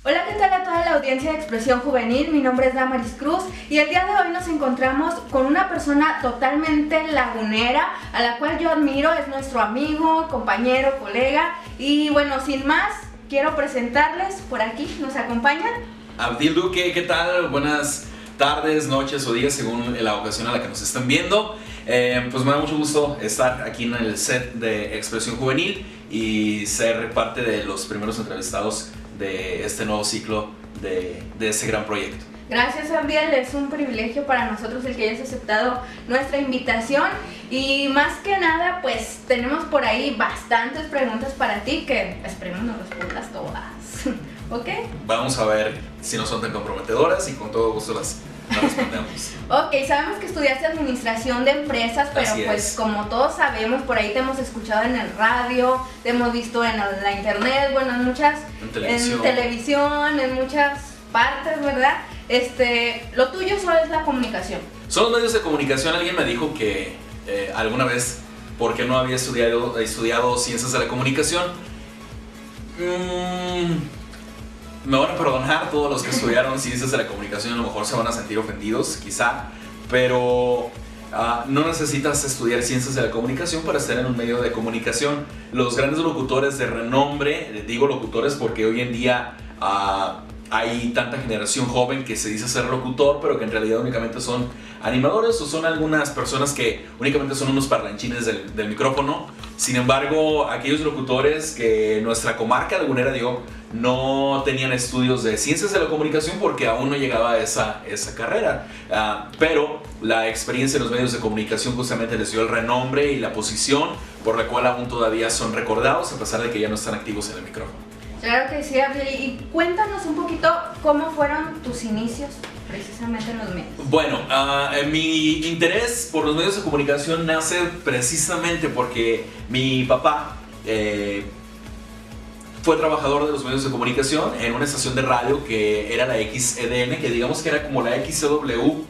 Hola, ¿qué tal a toda la audiencia de Expresión Juvenil? Mi nombre es Damaris Cruz y el día de hoy nos encontramos con una persona totalmente lagunera, a la cual yo admiro, es nuestro amigo, compañero, colega. Y bueno, sin más, quiero presentarles, por aquí nos acompañan Abdil Duque. ¿Qué tal? Buenas tardes, noches o días según la ocasión a la que nos estén viendo. Pues me da mucho gusto estar aquí en el set de Expresión Juvenil y ser parte de los primeros entrevistados de este nuevo ciclo de este gran proyecto. Gracias, Abdiel, es un privilegio para nosotros el que hayas aceptado nuestra invitación y más que nada pues tenemos por ahí bastantes preguntas para ti que esperemos nos respondas todas. ¿Ok? Vamos a ver si no son tan comprometedoras y con todo gusto las respondemos. Ok, sabemos que estudiaste administración de empresas, pero pues como todos sabemos, por ahí te hemos escuchado en el radio, te hemos visto en la internet, bueno, en televisión, en muchas partes, ¿verdad? Lo tuyo solo es la comunicación. Son los medios de comunicación. Alguien me dijo que alguna vez, ¿por qué no había estudiado ciencias de la comunicación? Me van a perdonar todos los que estudiaron ciencias de la comunicación, a lo mejor se van a sentir ofendidos, quizá, pero no necesitas estudiar ciencias de la comunicación para estar en un medio de comunicación. Los grandes locutores de renombre, digo locutores porque hoy en día hay tanta generación joven que se dice ser locutor, pero que en realidad únicamente son animadores o son algunas personas que únicamente son unos parlanchines del micrófono. Sin embargo, aquellos locutores que nuestra comarca lagunera dio no tenían estudios de ciencias de la comunicación porque aún no llegaba a esa carrera, pero la experiencia en los medios de comunicación justamente les dio el renombre y la posición por la cual aún todavía son recordados a pesar de que ya no están activos en el micrófono. Claro que sí, Abdiel, y cuéntanos un poquito cómo fueron tus inicios precisamente en los medios. Bueno, mi interés por los medios de comunicación nace precisamente porque mi papá fue trabajador de los medios de comunicación en una estación de radio que era la XEDN, que digamos que era como la XCW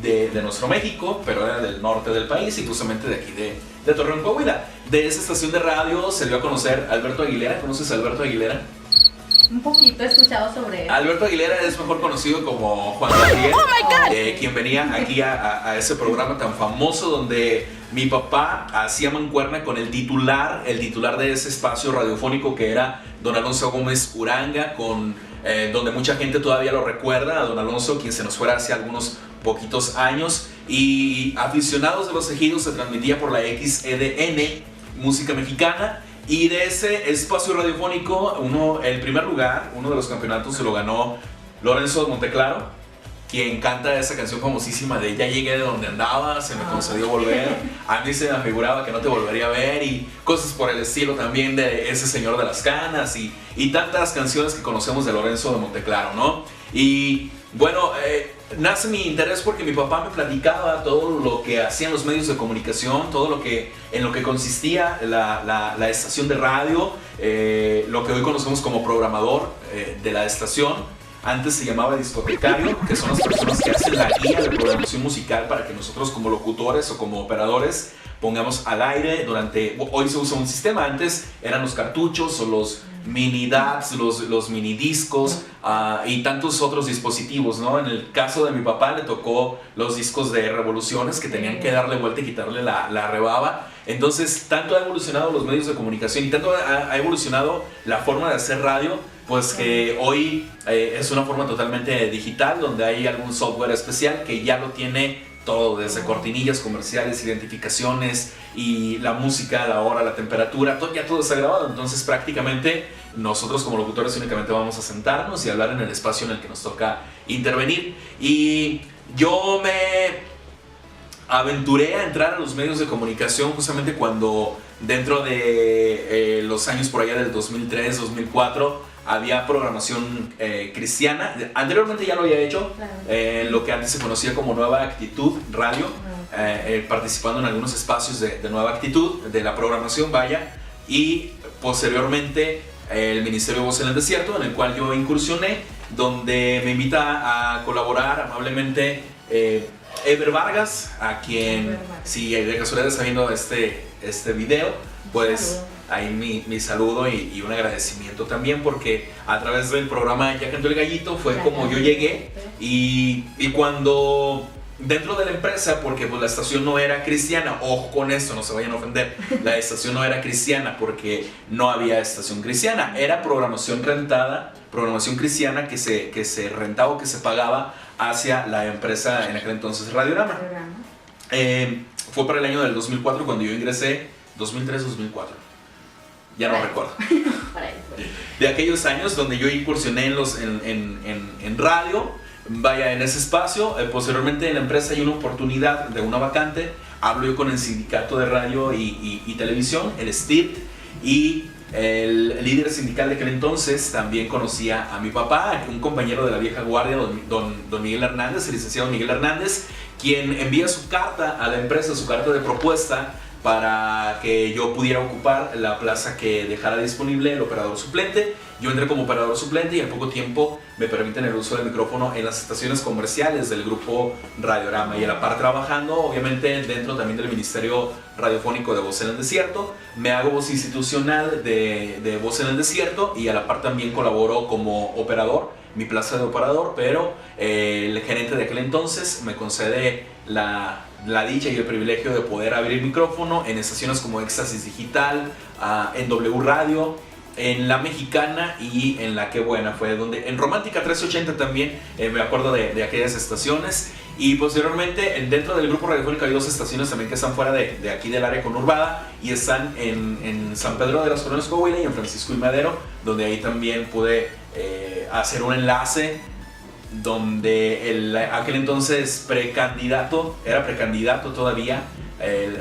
de nuestro México, pero era del norte del país y justamente de aquí de Torreón, Coahuila. De esa estación de radio se dio a conocer Alberto Aguilera. ¿Conoces a Alberto Aguilera? Un poquito he escuchado sobre él. Alberto Aguilera es mejor conocido como Juan Gabriel, quien venía aquí a ese programa tan famoso donde mi papá hacía mancuerna con el titular de ese espacio radiofónico que era don Alonso Gómez Uranga, donde mucha gente todavía lo recuerda, a don Alonso, quien se nos fuera hace algunos poquitos años, y Aficionados de los Ejidos se transmitía por la XEDN, música mexicana. Y de ese espacio radiofónico, el primer lugar, uno de los campeonatos, se lo ganó Lorenzo de Monteclaro, quien canta esa canción famosísima de Ya llegué de donde andaba, se me concedió volver, a mí se me figuraba que no te volvería a ver, y cosas por el estilo también de Ese señor de las canas, y tantas canciones que conocemos de Lorenzo de Monteclaro, ¿no? Y bueno, nace mi interés porque mi papá me platicaba todo lo que hacían los medios de comunicación, en lo que consistía la estación de radio, lo que hoy conocemos como programador de la estación. Antes se llamaba discotecario, que son las personas que hacen la guía de programación musical para que nosotros como locutores o como operadores pongamos al aire hoy se usa un sistema, antes eran los cartuchos o los mini DATs, los mini discos y tantos otros dispositivos, ¿no? En el caso de mi papá le tocó los discos de revoluciones que tenían que darle vuelta y quitarle la rebaba. Entonces, tanto ha evolucionado los medios de comunicación y tanto ha evolucionado la forma de hacer radio, pues que hoy es una forma totalmente digital, donde hay algún software especial que ya lo tiene todo, desde cortinillas comerciales, identificaciones y la música, la hora, la temperatura, ya todo está grabado. Entonces prácticamente nosotros como locutores únicamente vamos a sentarnos y hablar en el espacio en el que nos toca intervenir. Y yo me aventuré a entrar a los medios de comunicación justamente cuando dentro de los años por allá del 2003, 2004 había programación cristiana. Anteriormente ya lo había hecho, lo que antes se conocía como Nueva Actitud Radio, participando en algunos espacios de Nueva Actitud, de la programación, vaya, y posteriormente el Ministerio Voz en el Desierto, en el cual yo incursioné, donde me invita a colaborar amablemente Ever Vargas, a quien, si de casualidad está viendo este video, pues ahí mi saludo y un agradecimiento también, porque a través del programa Ya Cantó el Gallito fue como yo llegué, y cuando dentro de la empresa, porque pues la estación no era cristiana, ojo con esto, no se vayan a ofender, la estación no era cristiana porque no había estación cristiana, era programación rentada, programación cristiana que se rentaba o que se pagaba hacia la empresa en aquel entonces Radiorama. Fue para el año del 2004 cuando yo ingresé, 2003-2004, ya no recuerdo. De aquellos años donde yo incursioné en radio, vaya, en ese espacio. Posteriormente en la empresa hay una oportunidad de una vacante, hablo yo con el sindicato de radio y televisión, el STIT, y el líder sindical de aquel entonces también conocía a mi papá, un compañero de la vieja guardia, don Miguel Hernández, el licenciado Miguel Hernández, quien envía su carta a la empresa, su carta de propuesta, para que yo pudiera ocupar la plaza que dejara disponible el operador suplente. Yo entré como operador suplente y al poco tiempo me permiten el uso del micrófono en las estaciones comerciales del grupo Radiorama, y a la par trabajando obviamente dentro también del Ministerio Radiofónico de Voz en el Desierto. Me hago voz institucional de Voz en el Desierto, y a la par también colaboro como operador, mi plaza de operador, pero el gerente de aquel entonces me concede la dicha y el privilegio de poder abrir micrófono en estaciones como Éxtasis Digital, en W Radio, en La Mexicana y en La Qué Buena, fue donde, en Romántica 1380 también, me acuerdo de aquellas estaciones. Y posteriormente dentro del grupo radiofónico hay dos estaciones también que están fuera de aquí del área conurbada, y están en San Pedro de las Coronas, Coahuila, y en Francisco y Madero, donde ahí también pude hacer un enlace donde aquel entonces era precandidato todavía,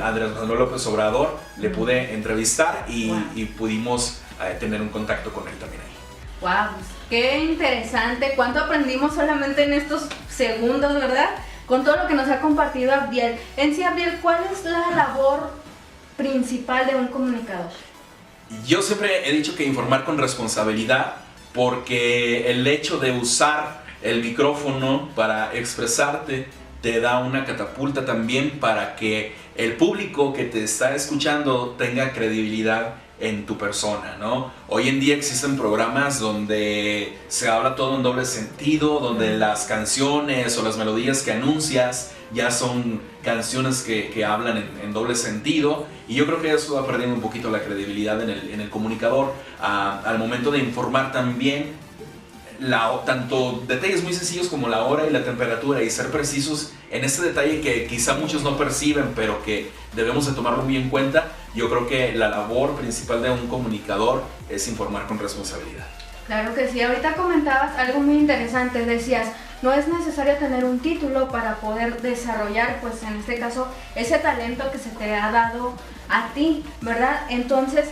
Andrés Manuel López Obrador, le pude entrevistar y pudimos tener un contacto con él también ahí. ¡Wow! ¡Qué interesante! ¿Cuánto aprendimos solamente en estos segundos, verdad? Con todo lo que nos ha compartido Abdiel. En sí, Abdiel, ¿cuál es la labor principal de un comunicador? Yo siempre he dicho que informar con responsabilidad, porque el hecho de usar el micrófono para expresarte te da una catapulta también para que el público que te está escuchando tenga credibilidad en tu persona, ¿no? Hoy en día existen programas donde se habla todo en doble sentido, donde las canciones o las melodías que anuncias ya son canciones que hablan en doble sentido, y yo creo que eso va perdiendo un poquito la credibilidad en el comunicador al momento de informar también. Tanto detalles muy sencillos como la hora y la temperatura, y ser precisos en este detalle que quizá muchos no perciben, pero que debemos de tomarlo muy en cuenta. Yo creo que la labor principal de un comunicador es informar con responsabilidad. Claro que sí. Ahorita comentabas algo muy interesante, decías, no es necesario tener un título para poder desarrollar, pues en este caso, ese talento que se te ha dado a ti, ¿verdad? Entonces,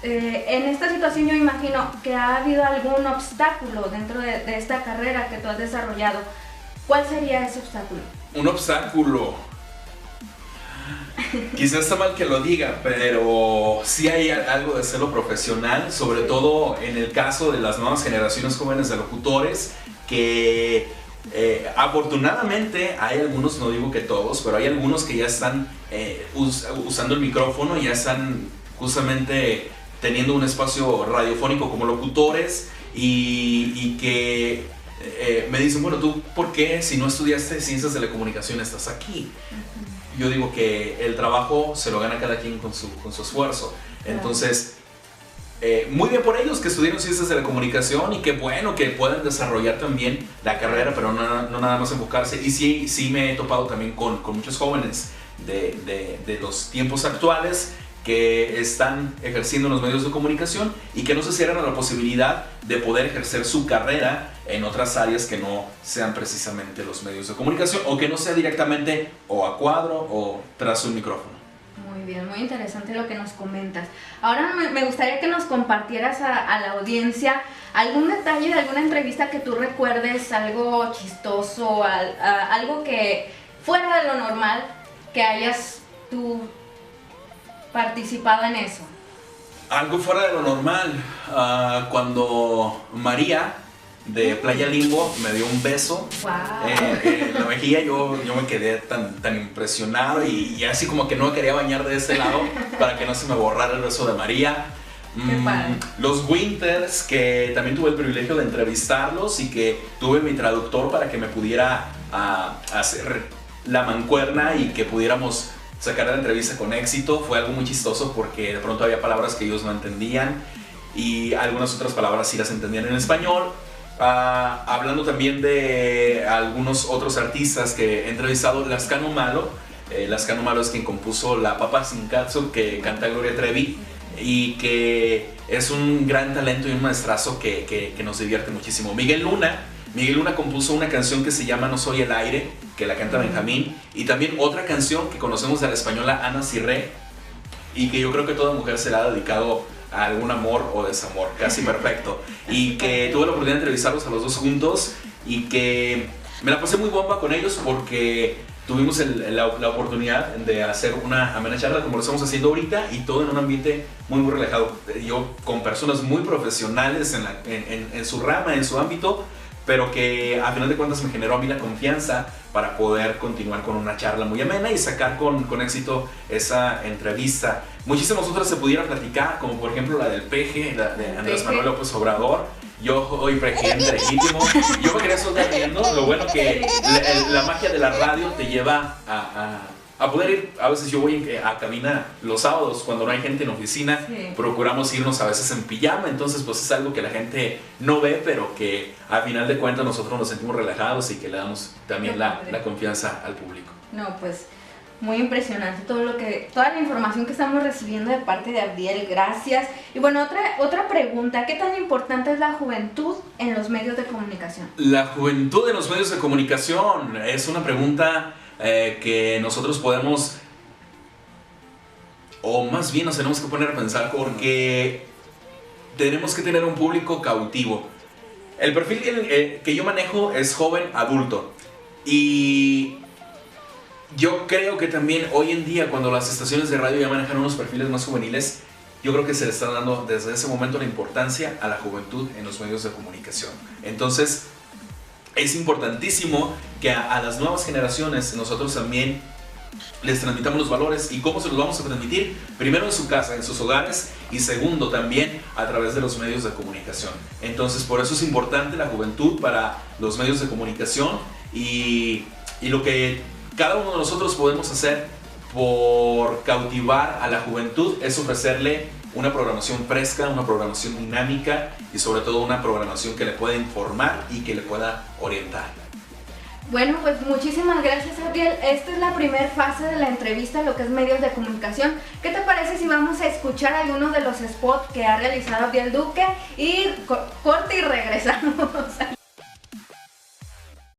en esta situación yo imagino que ha habido algún obstáculo dentro de esta carrera que tú has desarrollado. ¿Cuál sería ese obstáculo? Un obstáculo, quizás está mal que lo diga, pero sí hay algo de celo profesional, sobre todo en el caso de las nuevas generaciones jóvenes de locutores, que afortunadamente hay algunos, no digo que todos, pero hay algunos que ya están usando el micrófono, ya están justamente teniendo un espacio radiofónico como locutores, y que me dicen, bueno, ¿tú por qué, si no estudiaste ciencias de la comunicación, estás aquí? Yo digo que el trabajo se lo gana cada quien con su esfuerzo. Entonces, muy bien por ellos que estudiaron ciencias de la comunicación, y qué bueno que puedan desarrollar también la carrera, pero no nada más enfocarse. Y sí me he topado también con muchos jóvenes de los tiempos actuales que están ejerciendo en los medios de comunicación y que no se cierran a la posibilidad de poder ejercer su carrera en otras áreas que no sean precisamente los medios de comunicación, o que no sea directamente o a cuadro o tras un micrófono. Muy bien, muy interesante lo que nos comentas. Ahora me gustaría que nos compartieras a la audiencia algún detalle de alguna entrevista que tú recuerdes, algo chistoso, algo que fuera de lo normal, que hayas tú participado en eso. Algo fuera de lo normal, cuando María de Playa Limbo me dio un beso. Wow. En la mejilla, yo me quedé tan impresionado, y así como que no me quería bañar de ese lado para que no se me borrara el beso de María. Qué padre. Los Winters, que también tuve el privilegio de entrevistarlos y que tuve mi traductor para que me pudiera hacer la mancuerna y que pudiéramos sacar la entrevista con éxito. Fue algo muy chistoso porque de pronto había palabras que ellos no entendían y algunas otras palabras sí las entendían en español. Hablando también de algunos otros artistas que he entrevistado, Lascano Malo. Lascano Malo es quien compuso La Papa Sin Katsu, que canta Gloria Trevi y que es un gran talento y un maestrazo que nos divierte muchísimo. Miguel Luna compuso una canción que se llama No Soy el Aire, que la canta Benjamín, y también otra canción que conocemos de la española Ana Cirré y que yo creo que toda mujer se la ha dedicado a algún amor o desamor, casi perfecto, y que tuve la oportunidad de entrevistarlos a los dos juntos y que me la pasé muy bomba con ellos porque tuvimos la oportunidad de hacer una amena charla como lo estamos haciendo ahorita y todo en un ambiente muy muy relajado. Yo con personas muy profesionales en su rama, en su ámbito, pero que a final de cuentas me generó a mí la confianza para poder continuar con una charla muy amena y sacar con éxito esa entrevista. Muchísimas otras se pudieran platicar, como por ejemplo la del peje, la de Andrés Manuel López Obrador. Yo hoy presidente legítimo, yo me quería soltar riendo. Lo bueno que la magia de la radio te lleva a poder ir. A veces yo voy a cabina los sábados cuando no hay gente en oficina, sí. Procuramos irnos a veces en pijama, entonces pues es algo que la gente no ve, pero que a final de cuentas nosotros nos sentimos relajados y que le damos también la confianza al público. No, pues muy impresionante toda la información que estamos recibiendo de parte de Abdiel, gracias. Y bueno, otra pregunta, ¿qué tan importante es la juventud en los medios de comunicación? La juventud en los medios de comunicación es una pregunta que nosotros podemos, o más bien nos tenemos que poner a pensar, porque tenemos que tener un público cautivo. El perfil que yo manejo es joven adulto y yo creo que también hoy en día, cuando las estaciones de radio ya manejan unos perfiles más juveniles, yo creo que se le está dando desde ese momento la importancia a la juventud en los medios de comunicación. Entonces, es importantísimo que a las nuevas generaciones nosotros también les transmitamos los valores. ¿Y cómo se los vamos a transmitir? Primero en su casa, en sus hogares, y segundo también a través de los medios de comunicación. Entonces, por eso es importante la juventud para los medios de comunicación y lo que cada uno de nosotros podemos hacer por cautivar a la juventud es ofrecerle una programación fresca, una programación dinámica y sobre todo una programación que le pueda informar y que le pueda orientar. Bueno, pues muchísimas gracias, Abdiel. Esta es la primera fase de la entrevista, lo que es medios de comunicación. ¿Qué te parece si vamos a escuchar algunos de los spots que ha realizado Abdiel Duque y corte y regresamos?